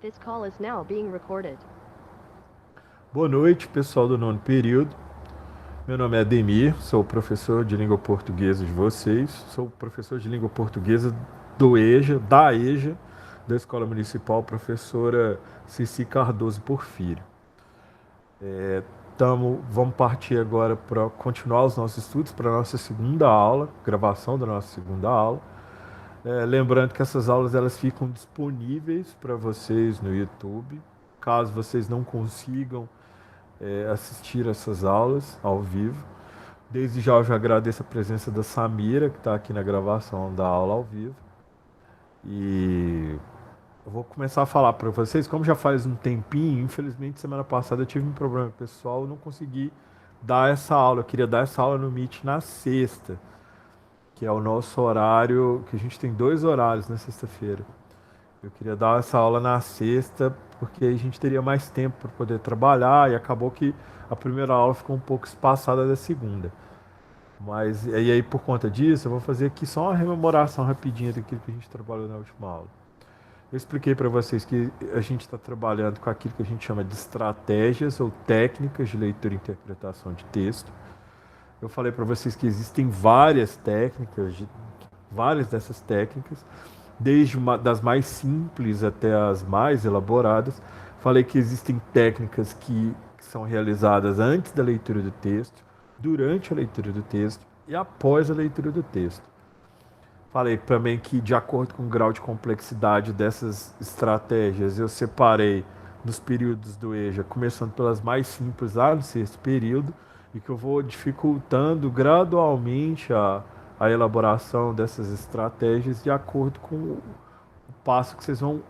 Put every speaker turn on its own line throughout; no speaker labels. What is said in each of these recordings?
This call is now being recorded.
Boa noite, pessoal do nono período. Meu nome é Ademir, sou professor de língua portuguesa de vocês. Sou professor de língua portuguesa do EJA, da Escola Municipal Professora Cici Cardoso Porfírio. Vamos partir agora para continuar os nossos estudos para a nossa segunda aula, gravação da nossa segunda aula. Lembrando que essas aulas elas ficam disponíveis para vocês no YouTube. Caso vocês não consigam assistir essas aulas ao vivo. Desde já eu já agradeço a presença da Samira, que está aqui na gravação da aula ao vivo. E eu vou começar a falar para vocês, como já faz um tempinho, infelizmente semana passada eu tive um problema pessoal, eu não consegui dar essa aula. Eu queria dar essa aula no Meet na sexta, que é o nosso horário, que a gente tem 2 horários na sexta-feira. Eu queria dar essa aula na sexta, porque aí a gente teria mais tempo para poder trabalhar, e acabou que a primeira aula ficou um pouco espaçada da segunda. Mas e aí, por conta disso, eu vou fazer aqui só uma rememoração rapidinha daquilo que a gente trabalhou na última aula. Eu expliquei para vocês que a gente está trabalhando com aquilo que a gente chama de estratégias ou técnicas de leitura e interpretação de texto. Eu falei para vocês que existem várias técnicas, várias dessas técnicas, desde das mais simples até as mais elaboradas. Falei que existem técnicas que são realizadas antes da leitura do texto, durante a leitura do texto e após a leitura do texto. Falei também que, de acordo com o grau de complexidade dessas estratégias, eu separei nos períodos do EJA, começando pelas mais simples lá no 6º período, e que eu vou dificultando gradualmente a elaboração dessas estratégias de acordo com o passo que vocês vão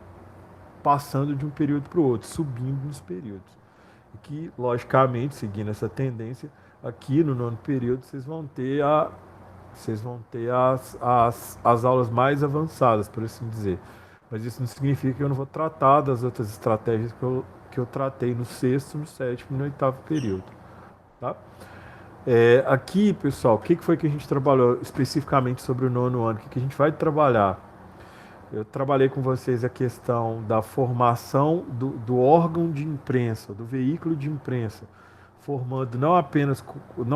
passando de um período para o outro, subindo nos períodos. E que, logicamente, seguindo essa tendência, aqui no nono período vocês vão ter as aulas mais avançadas, por assim dizer. Mas isso não significa que eu não vou tratar das outras estratégias que eu tratei no 6º, no 7º e no 8º período. Tá? Aqui, pessoal, o que foi que a gente trabalhou especificamente sobre o nono ano? O que a gente vai trabalhar? Eu trabalhei com vocês a questão da formação do órgão de imprensa, do veículo de imprensa, formando não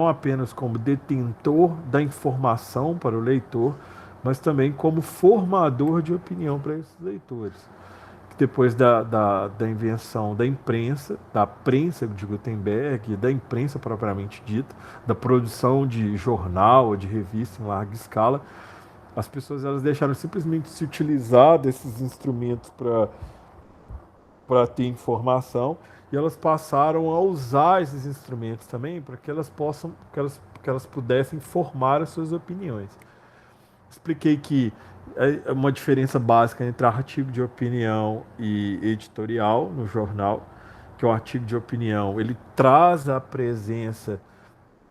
apenas como detentor da informação para o leitor, mas também como formador de opinião para esses leitores. Depois da invenção da imprensa, da prensa de Gutenberg, da imprensa propriamente dita, da produção de jornal ou de revista em larga escala, as pessoas elas deixaram simplesmente de se utilizar desses instrumentos para ter informação, e elas passaram a usar esses instrumentos também para que que elas pudessem formar as suas opiniões. Expliquei que é uma diferença básica entre artigo de opinião e editorial no jornal, que o artigo de opinião ele traz a presença,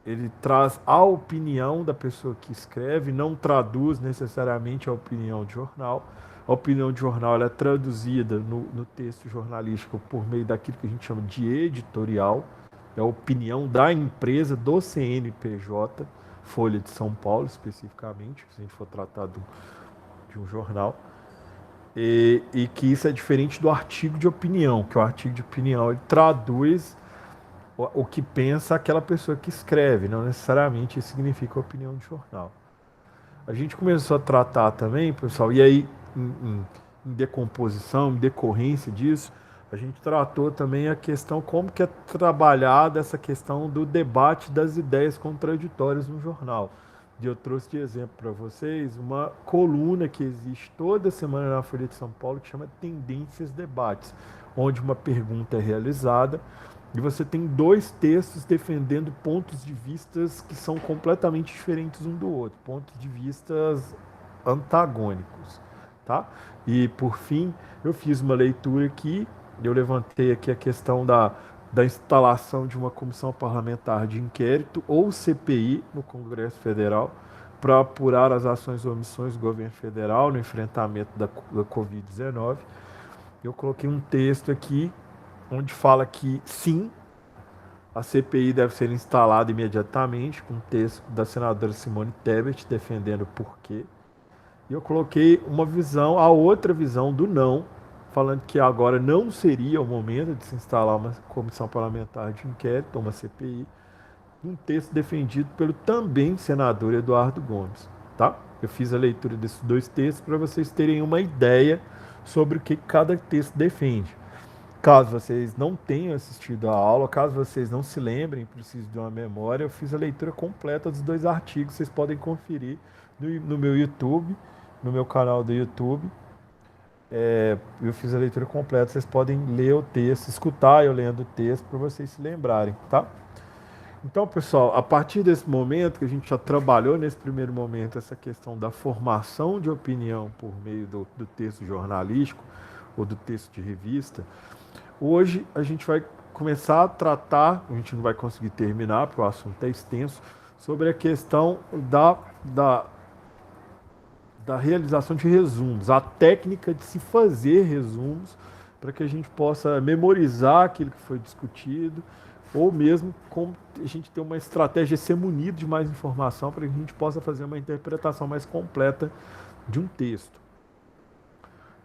ele traz a opinião da pessoa que escreve, não traduz necessariamente a opinião de jornal. A opinião de jornal ela é traduzida no texto jornalístico por meio daquilo que a gente chama de editorial, é a opinião da empresa, do CNPJ, Folha de São Paulo especificamente, se a gente for tratar de um jornal. E que isso é diferente do artigo de opinião, que o artigo de opinião ele traduz o que pensa aquela pessoa que escreve, não necessariamente isso significa opinião de jornal. A gente começou a tratar também, pessoal, e aí em decomposição, em decorrência disso, a gente tratou também a questão como que é trabalhada essa questão do debate das ideias contraditórias no jornal. E eu trouxe de exemplo para vocês uma coluna que existe toda semana na Folha de São Paulo que chama Tendências Debates, onde uma pergunta é realizada e você tem 2 textos defendendo pontos de vistas que são completamente diferentes um do outro, pontos de vistas antagônicos, tá? E por fim, eu fiz uma leitura aqui, eu levantei aqui a questão da instalação de uma comissão parlamentar de inquérito ou CPI no Congresso Federal para apurar as ações e omissões do governo federal no enfrentamento da Covid-19. Eu coloquei um texto aqui onde fala que sim, a CPI deve ser instalada imediatamente, com um texto da senadora Simone Tebet defendendo o porquê. E eu coloquei uma visão, a outra visão do não, falando que agora não seria o momento de se instalar uma comissão parlamentar de inquérito, uma CPI, um texto defendido pelo também senador Eduardo Gomes, tá? Eu fiz a leitura desses dois textos para vocês terem uma ideia sobre o que cada texto defende. Caso vocês não tenham assistido a aula, caso vocês não se lembrem, precisem de uma memória, eu fiz a leitura completa dos dois artigos, vocês podem conferir no meu YouTube, no meu canal do YouTube. Eu fiz a leitura completa, vocês podem ler o texto, escutar eu lendo o texto para vocês se lembrarem, tá? Então, pessoal, a partir desse momento que a gente já trabalhou nesse primeiro momento essa questão da formação de opinião por meio do texto jornalístico ou do texto de revista, hoje a gente vai começar a tratar, a gente não vai conseguir terminar porque o assunto é extenso, sobre a questão da realização de resumos, a técnica de se fazer resumos para que a gente possa memorizar aquilo que foi discutido, ou mesmo como a gente ter uma estratégia de ser munido de mais informação para que a gente possa fazer uma interpretação mais completa de um texto.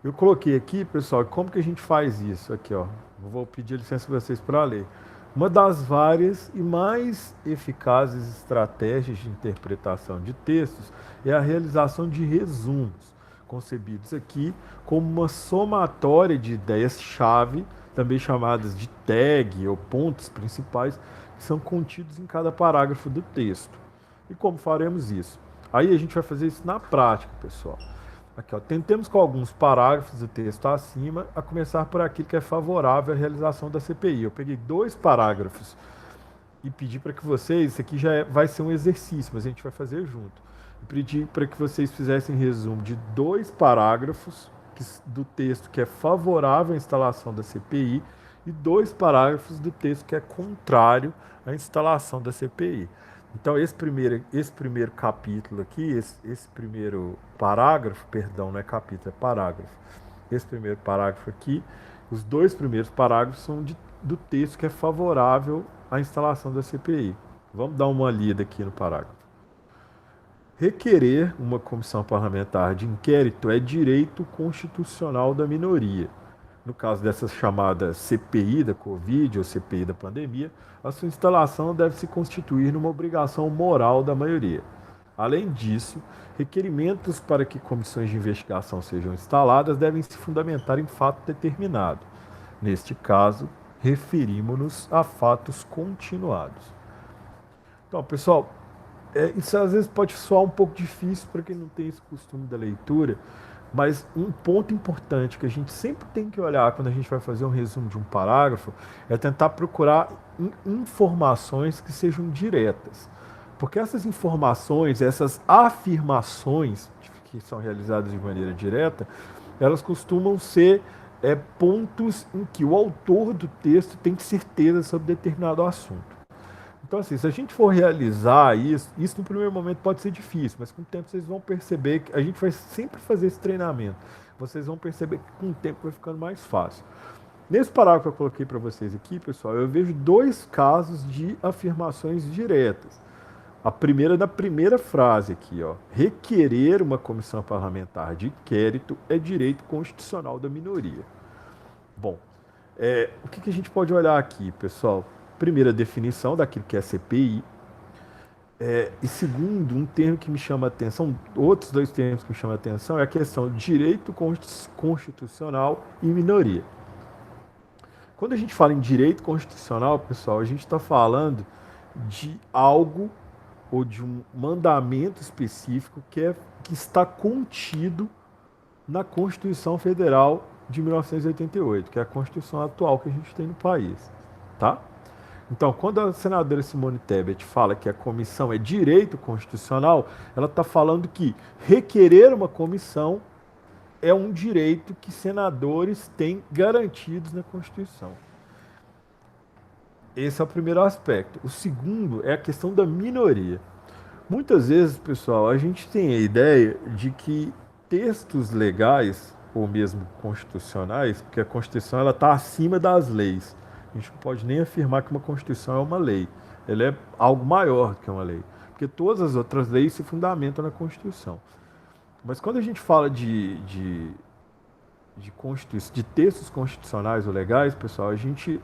Eu coloquei aqui, pessoal, como que a gente faz isso? Aqui, ó, vou pedir licença para vocês para ler. Uma das várias e mais eficazes estratégias de interpretação de textos é a realização de resumos, concebidos aqui como uma somatória de ideias-chave, também chamadas de tag ou pontos principais, que são contidos em cada parágrafo do texto. E como faremos isso? Aí a gente vai fazer isso na prática, pessoal. Aqui, ó, tentemos com alguns parágrafos do texto acima, a começar por aquilo que é favorável à realização da CPI. Eu peguei 2 parágrafos e pedi para que vocês, isso aqui já vai ser um exercício, mas a gente vai fazer junto. Eu pedi para que vocês fizessem resumo de 2 parágrafos do texto que é favorável à instalação da CPI e 2 parágrafos do texto que é contrário à instalação da CPI. Então, esse primeiro capítulo aqui, esse primeiro parágrafo, perdão, não é capítulo, é parágrafo. Esse primeiro parágrafo aqui, os 2 primeiros parágrafos são do texto que é favorável à instalação da CPI. Vamos dar uma lida aqui no parágrafo. Requerer uma comissão parlamentar de inquérito é direito constitucional da minoria. No caso dessa chamada CPI da Covid ou CPI da pandemia, a sua instalação deve se constituir numa obrigação moral da maioria. Além disso, requerimentos para que comissões de investigação sejam instaladas devem se fundamentar em fato determinado. Neste caso, referimos-nos a fatos continuados. Então, pessoal, isso às vezes pode soar um pouco difícil para quem não tem esse costume da leitura, mas um ponto importante que a gente sempre tem que olhar quando a gente vai fazer um resumo de um parágrafo é tentar procurar informações que sejam diretas. Porque essas informações, essas afirmações que são realizadas de maneira direta, elas costumam ser pontos em que o autor do texto tem certeza sobre determinado assunto. Então, assim, se a gente for realizar isso no primeiro momento pode ser difícil, mas com o tempo vocês vão perceber que a gente vai sempre fazer esse treinamento. Vocês vão perceber que com o tempo vai ficando mais fácil. Nesse parágrafo que eu coloquei para vocês aqui, pessoal, eu vejo 2 casos de afirmações diretas. A primeira da primeira frase aqui, ó. Requerer uma comissão parlamentar de inquérito é direito constitucional da minoria. Bom, o que a gente pode olhar aqui, pessoal? Primeira definição daquilo que é CPI. E segundo, um termo que me chama a atenção, outros 2 termos que me chamam a atenção é a questão de direito constitucional e minoria. Quando a gente fala em direito constitucional, pessoal, a gente está falando de algo ou de um mandamento específico que está contido na Constituição Federal de 1988, que é a Constituição atual que a gente tem no país, tá? Então, quando a senadora Simone Tebet fala que a comissão é direito constitucional, ela está falando que requerer uma comissão é um direito que senadores têm garantidos na Constituição. Esse é o primeiro aspecto. O segundo é a questão da minoria. Muitas vezes, pessoal, a gente tem a ideia de que textos legais, ou mesmo constitucionais, porque a Constituição está acima das leis. A gente não pode nem afirmar que uma Constituição é uma lei. Ela é algo maior do que uma lei. Porque todas as outras leis se fundamentam na Constituição. Mas quando a gente fala de de textos constitucionais ou legais, pessoal, a gente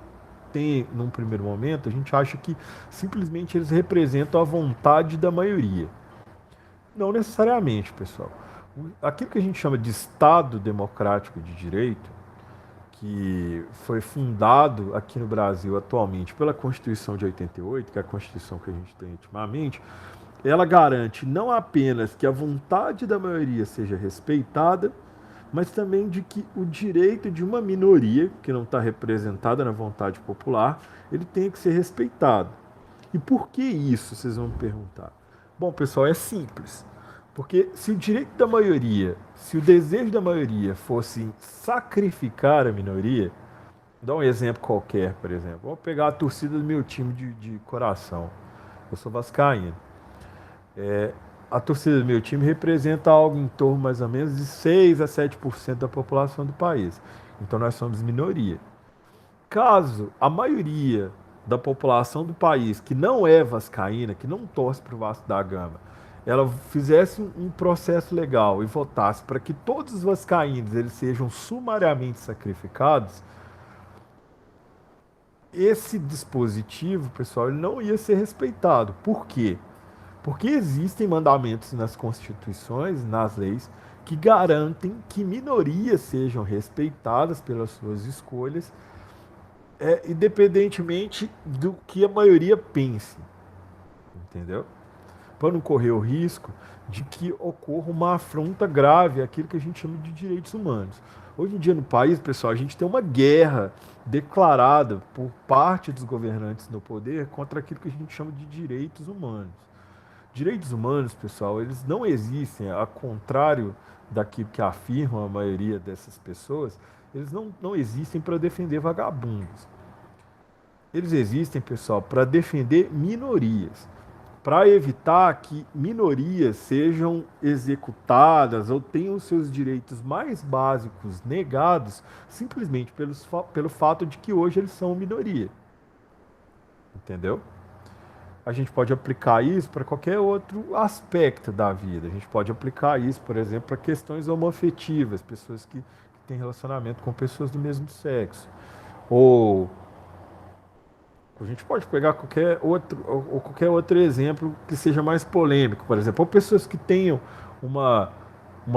tem, num primeiro momento, a gente acha que simplesmente eles representam a vontade da maioria. Não necessariamente, pessoal. Aquilo que a gente chama de Estado Democrático de Direito, que foi fundado aqui no Brasil atualmente pela Constituição de 88, que é a Constituição que a gente tem ultimamente, ela garante não apenas que a vontade da maioria seja respeitada, mas também de que o direito de uma minoria, que não está representada na vontade popular, ele tem que ser respeitado. E por que isso, vocês vão me perguntar? Bom, pessoal, é simples. Porque se o direito da maioria, se o desejo da maioria fosse sacrificar a minoria, dá um exemplo qualquer, por exemplo. Vou pegar a torcida do meu time de coração. Eu sou vascaíno. A torcida do meu time representa algo em torno mais ou menos de 6 a 7% da população do país. Então nós somos minoria. Caso a maioria da população do país, que não é vascaína, que não torce para o Vasco da Gama, ela fizesse um processo legal e votasse para que todos os vascaínos eles sejam sumariamente sacrificados, esse dispositivo, pessoal, ele não ia ser respeitado. Por quê? Porque existem mandamentos nas constituições, nas leis, que garantem que minorias sejam respeitadas pelas suas escolhas, independentemente do que a maioria pense. Entendeu? Para não correr o risco de que ocorra uma afronta grave àquilo que a gente chama de direitos humanos. Hoje em dia no país, pessoal, a gente tem uma guerra declarada por parte dos governantes no poder contra aquilo que a gente chama de direitos humanos. Direitos humanos, pessoal, eles não existem, ao contrário daquilo que afirmam a maioria dessas pessoas, eles não existem para defender vagabundos. Eles existem, pessoal, para defender minorias, para evitar que minorias sejam executadas ou tenham seus direitos mais básicos negados simplesmente pelo fato de que hoje eles são minoria. Entendeu? A gente pode aplicar isso para qualquer outro aspecto da vida. A gente pode aplicar isso, por exemplo, para questões homoafetivas, pessoas que têm relacionamento com pessoas do mesmo sexo. Ou a gente pode pegar qualquer outro exemplo que seja mais polêmico, por exemplo, ou pessoas que tenham uma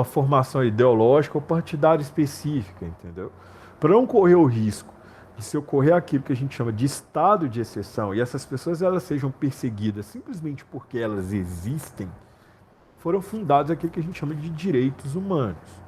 formação ideológica ou partidária específica, entendeu? Para não correr o risco de se ocorrer aquilo que a gente chama de estado de exceção e essas pessoas elas sejam perseguidas simplesmente porque elas existem, foram fundados aquilo que a gente chama de direitos humanos.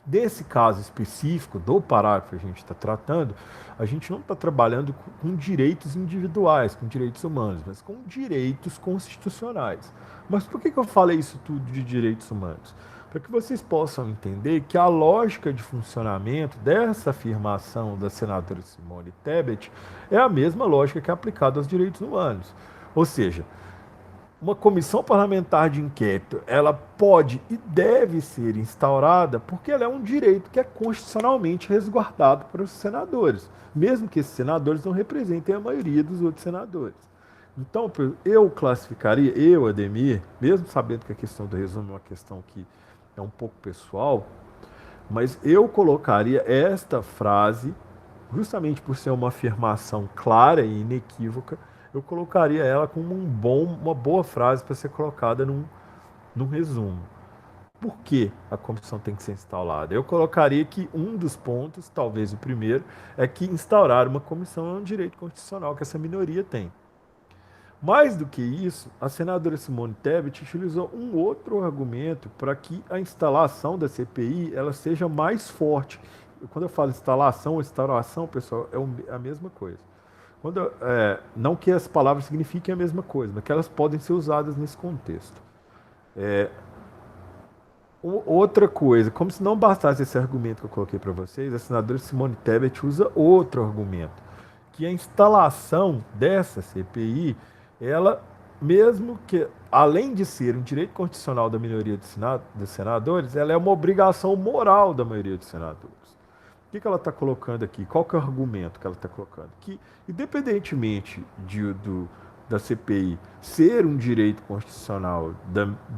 Desse caso específico, do parágrafo que a gente está tratando, a gente não está trabalhando com direitos individuais, com direitos humanos, mas com direitos constitucionais. Mas por que eu falei isso tudo de direitos humanos? Para que vocês possam entender que a lógica de funcionamento dessa afirmação da senadora Simone Tebet é a mesma lógica que é aplicada aos direitos humanos. Ou seja, uma comissão parlamentar de inquérito, ela pode e deve ser instaurada porque ela é um direito que é constitucionalmente resguardado para os senadores, mesmo que esses senadores não representem a maioria dos outros senadores. Então, eu classificaria, Ademir, mesmo sabendo que a questão do resumo é uma questão que é um pouco pessoal, mas eu colocaria esta frase, justamente por ser uma afirmação clara e inequívoca, eu colocaria ela como uma boa frase para ser colocada num resumo. Por que a comissão tem que ser instalada? Eu colocaria que um dos pontos, talvez o primeiro, é que instaurar uma comissão é um direito constitucional que essa minoria tem. Mais do que isso, a senadora Simone Tebet utilizou um outro argumento para que a instalação da CPI ela seja mais forte. Quando eu falo instalação ou instauração, pessoal, é a mesma coisa. Não que as palavras signifiquem a mesma coisa, mas que elas podem ser usadas nesse contexto. Outra coisa, como se não bastasse esse argumento que eu coloquei para vocês, a senadora Simone Tebet usa outro argumento, que a instalação dessa CPI, ela, mesmo que, além de ser um direito constitucional da minoria dos senadores, ela é uma obrigação moral da maioria dos senadores. O que ela está colocando aqui? Qual que é o argumento que ela está colocando? Que, independentemente da CPI ser um direito constitucional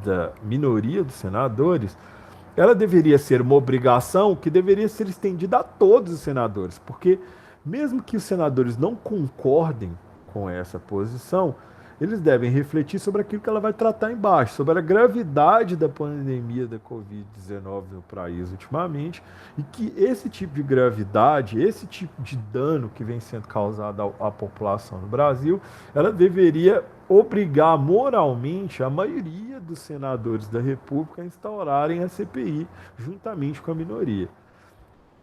da minoria dos senadores, ela deveria ser uma obrigação que deveria ser estendida a todos os senadores, porque mesmo que os senadores não concordem com essa posição, eles devem refletir sobre aquilo que ela vai tratar embaixo, sobre a gravidade da pandemia da Covid-19 no país ultimamente, e que esse tipo de gravidade, esse tipo de dano que vem sendo causado à população no Brasil, ela deveria obrigar moralmente a maioria dos senadores da República a instaurarem a CPI juntamente com a minoria.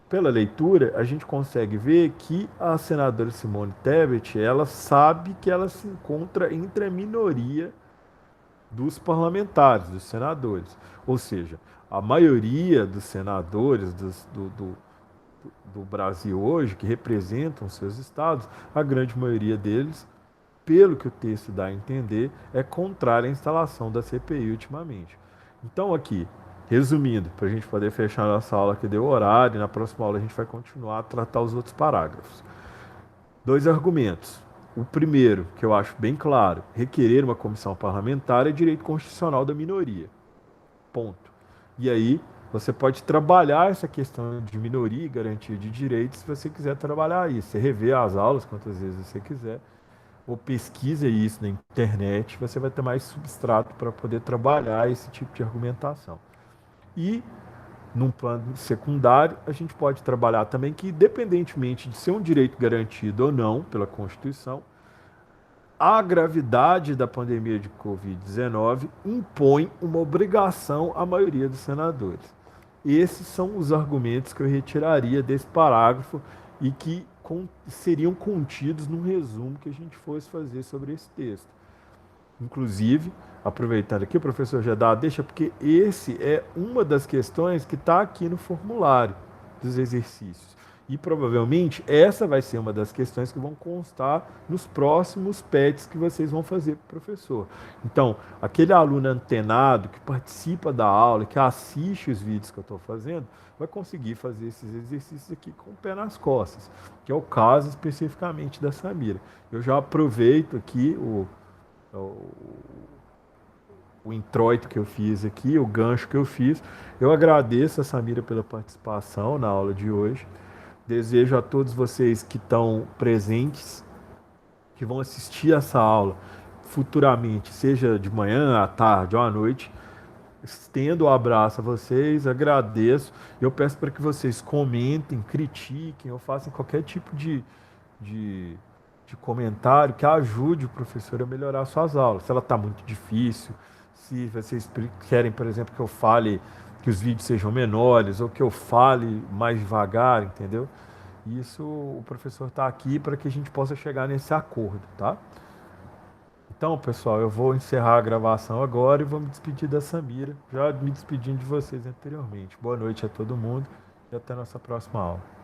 Pela leitura, a gente consegue ver que a senadora Simone Tebet, ela sabe que ela se encontra entre a minoria dos parlamentares, dos senadores. Ou seja, a maioria dos senadores do Brasil hoje, que representam seus estados, a grande maioria deles, pelo que o texto dá a entender, é contrária à instalação da CPI ultimamente. Então aqui, resumindo, para a gente poder fechar nossa aula que deu horário, e na próxima aula a gente vai continuar a tratar os outros parágrafos. Dois argumentos. O primeiro, que eu acho bem claro, requerer uma comissão parlamentar é direito constitucional da minoria. Ponto. E aí, você pode trabalhar essa questão de minoria e garantia de direitos se você quiser trabalhar isso. Você rever as aulas quantas vezes você quiser, ou pesquisa isso na internet, você vai ter mais substrato para poder trabalhar esse tipo de argumentação. E, num plano secundário, a gente pode trabalhar também que, independentemente de ser um direito garantido ou não pela Constituição, a gravidade da pandemia de Covid-19 impõe uma obrigação à maioria dos senadores. Esses são os argumentos que eu retiraria desse parágrafo e que seriam contidos num resumo que a gente fosse fazer sobre esse texto. Inclusive, aproveitando aqui, o professor Gedá deixa, porque esse é uma das questões que está aqui no formulário dos exercícios. E provavelmente essa vai ser uma das questões que vão constar nos próximos PETs que vocês vão fazer para o professor. Então, aquele aluno antenado que participa da aula, que assiste os vídeos que eu estou fazendo, vai conseguir fazer esses exercícios aqui com o pé nas costas, que é o caso especificamente da Samira. Eu já aproveito aqui o introito que eu fiz aqui, o gancho que eu fiz. Eu agradeço a Samira pela participação na aula de hoje. Desejo a todos vocês que estão presentes, que vão assistir essa aula futuramente, seja de manhã, à tarde ou à noite, estendo o abraço a vocês, agradeço. Eu peço para que vocês comentem, critiquem ou façam qualquer tipo de comentário que ajude o professor a melhorar suas aulas. Se ela está muito difícil, se vocês querem, por exemplo, que eu fale que os vídeos sejam menores ou que eu fale mais devagar, entendeu? Isso, o professor está aqui para que a gente possa chegar nesse acordo, tá? Então, pessoal, eu vou encerrar a gravação agora e vou me despedir da Samira, já me despedindo de vocês anteriormente. Boa noite a todo mundo e até a nossa próxima aula.